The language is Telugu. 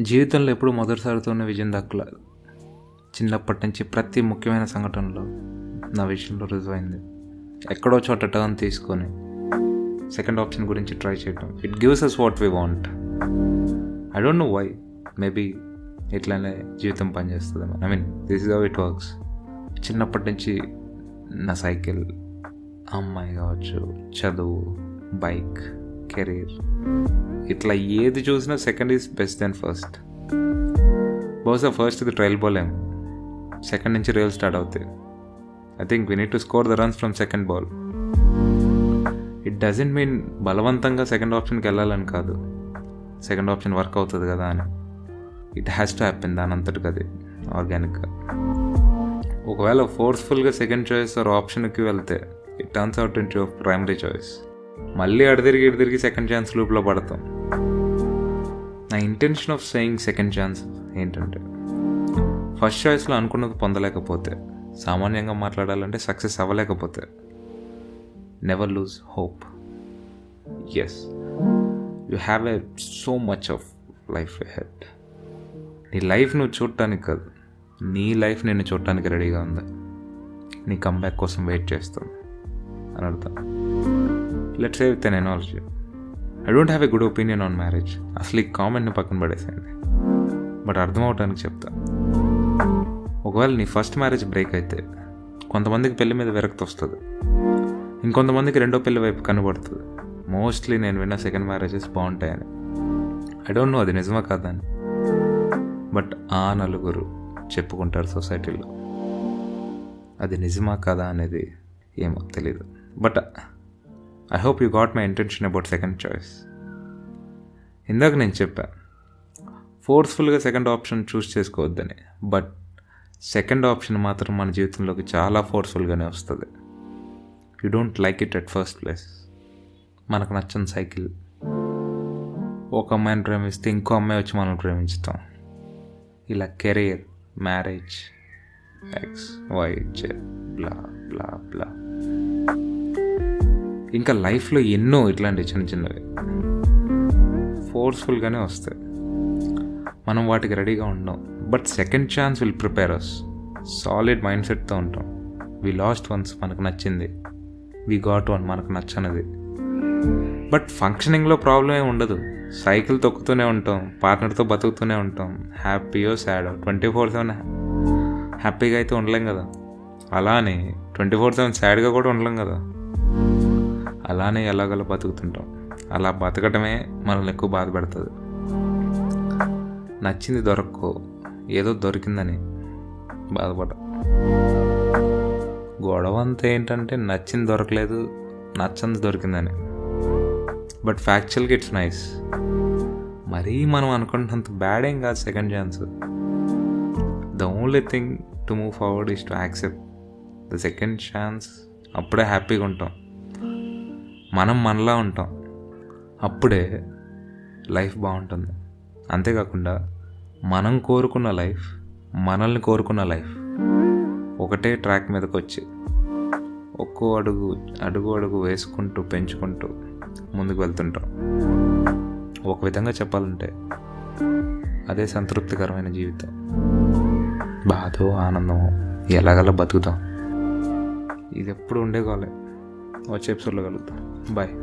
జీవితంలో ఎప్పుడు మొదటిసారితోనే విజయం దక్కలేదు. చిన్నప్పటి నుంచి ప్రతి ముఖ్యమైన సంఘటనలో నా విషయంలో రుజువైంది. ఎక్కడో చోట టర్న్ తీసుకొని సెకండ్ ఆప్షన్ గురించి ట్రై చేయటం. It gives us what we want. I don't know why. Maybe ఇట్లానే జీవితం పనిచేస్తుంది. I mean this is how it works. చిన్నప్పటి నుంచి నా సైకిల్, అమ్మాయి కావచ్చు, చదువు, బైక్, కెరీర్, ఇట్లా ఏది చూసినా second is best than first. బహుశా ఫస్ట్ ఇది ట్రయల్ బాల్ ఏమో, సెకండ్ నుంచి రియల్ స్టార్ట్ అవుతాయి. I think we need to score the runs from second ball. It doesn't mean బలవంతంగా సెకండ్ ఆప్షన్కి వెళ్ళాలని కాదు, సెకండ్ ఆప్షన్ వర్క్ అవుతుంది కదా అని. ఇట్ హ్యాస్ టు హ్యాపెన్ దాని అంతటికి అది ఆర్గానిక్గా. ఒకవేళ ఫోర్స్ఫుల్గా సెకండ్ చాయిస్ ఆర్ ఆప్షన్కి వెళ్తే it turns out into primary choice. మళ్ళీ అడిదిరిగి సెకండ్ ఛాన్స్ లూప్లో పడతాం. నా intention of saying second chance ఏంటంటే, ఫస్ట్ చాయిస్లో అనుకున్నది పొందలేకపోతే, సామాన్యంగా మాట్లాడాలంటే సక్సెస్ అవ్వలేకపోతే, never lose hope. Yes, you have a so much of life ahead. నీ లైఫ్ నువ్వు చూడటానికి కాదు, నీ లైఫ్ నిన్ను చూడటానికి రెడీగా ఉంది. నీ కంబ్యాక్ కోసం వెయిట్ చేస్తాను అని అర్థం. Let's say with an analogy, I don't have a good opinion on marriage. అసలు ఈ కామెంట్ని పక్కన పడేసేయండి, బట్ అర్థం అవటానికి చెప్తా. ఒకవేళ నీ ఫస్ట్ మ్యారేజ్ బ్రేక్ అయితే కొంతమందికి పెళ్లి మీద విరక్తి వస్తుంది, ఇంకొంతమందికి రెండో పెళ్లి వైపు కనబడుతుంది. మోస్ట్లీ నేను విన్న సెకండ్ మ్యారేజెస్ బాగుంటాయని. ఐ డోంట్ నో అది నిజమా కాదని, బట్ ఆ నలుగురు చెప్పుకుంటారు సొసైటీలో. అది నిజమా కాదా అనేది ఏమో తెలీదు. But I hope you got my intention about second choice. ఇందాక నేను చెప్పా ఫోర్స్ఫుల్గా సెకండ్ ఆప్షన్ చూస్ చేసుకోవద్దని, బట్ సెకండ్ ఆప్షన్ మాత్రం మన జీవితంలోకి చాలా ఫోర్స్ఫుల్గానే వస్తుంది. You don't like it at first place. మనకు నచ్చని సైకిల్, ఒక అమ్మాయిని ప్రేమిస్తే ఇంకో అమ్మాయి వచ్చి మనం ప్రేమించుతాం. ఇలా career, marriage, X, Y, Z, blah blah blah. ఇంకా లైఫ్లో ఎన్నో ఇట్లాంటి చిన్న చిన్నవి ఫోర్స్ఫుల్గానే వస్తాయి. మనం వాటికి రెడీగా ఉండం, but second chance will prepare us. Solid mind సెట్తో ఉంటాం. వి లాస్ట్ వన్స్ మనకు నచ్చింది, వి గాట్ వన్ మనకు నచ్చనిది. బట్ ఫంక్షనింగ్లో ప్రాబ్లం ఏమి ఉండదు. సైకిల్ తొక్కుతూనే ఉంటాం, పార్ట్నర్తో బతుకుతూనే ఉంటాం. హ్యాపీయో సాడో 24/7 హ్యాపీగా అయితే ఉండలేం కదా, అలానే 24/7 సాడ్గా కూడా ఉండలేం కదా. అలానే ఎలాగలా బతుకుతుంటాం. అలా బతకటమే మనల్ని ఎక్కువ బాధ పెడుతుంది. నచ్చింది దొరక్కో, ఏదో దొరికిందని బాధపడ. గొడవ అంతా ఏంటంటే నచ్చింది దొరకలేదు, నచ్చంది దొరికిందని. బట్ ఫ్యాక్చువల్గా ఇట్స్ నైస్. మరీ మనం అనుకుంటున్నంత బ్యాడ్ ఏం కాదు second chance. The only thing to move forward is to accept the second chance. అప్పుడే హ్యాపీగా ఉంటాం, మనం మనలా ఉంటాం. అప్పుడే లైఫ్ బాగుంటుంది. అంతేకాకుండా మనం కోరుకున్న లైఫ్, మనల్ని కోరుకున్న లైఫ్ ఒకటే ట్రాక్ మీదకి వచ్చి ఒక్కో అడుగు వేసుకుంటూ పెంచుకుంటూ ముందుకు వెళ్తుంటాం. ఒక విధంగా చెప్పాలంటే అదే సంతృప్తికరమైన జీవితం. బాధో ఆనందమో ఎలాగలా బతుకుతాం. ఇది ఎప్పుడు ఉండే కాలే. వచ్చే ఎపిసోడ్లో కలుగుతాం. బాయ్.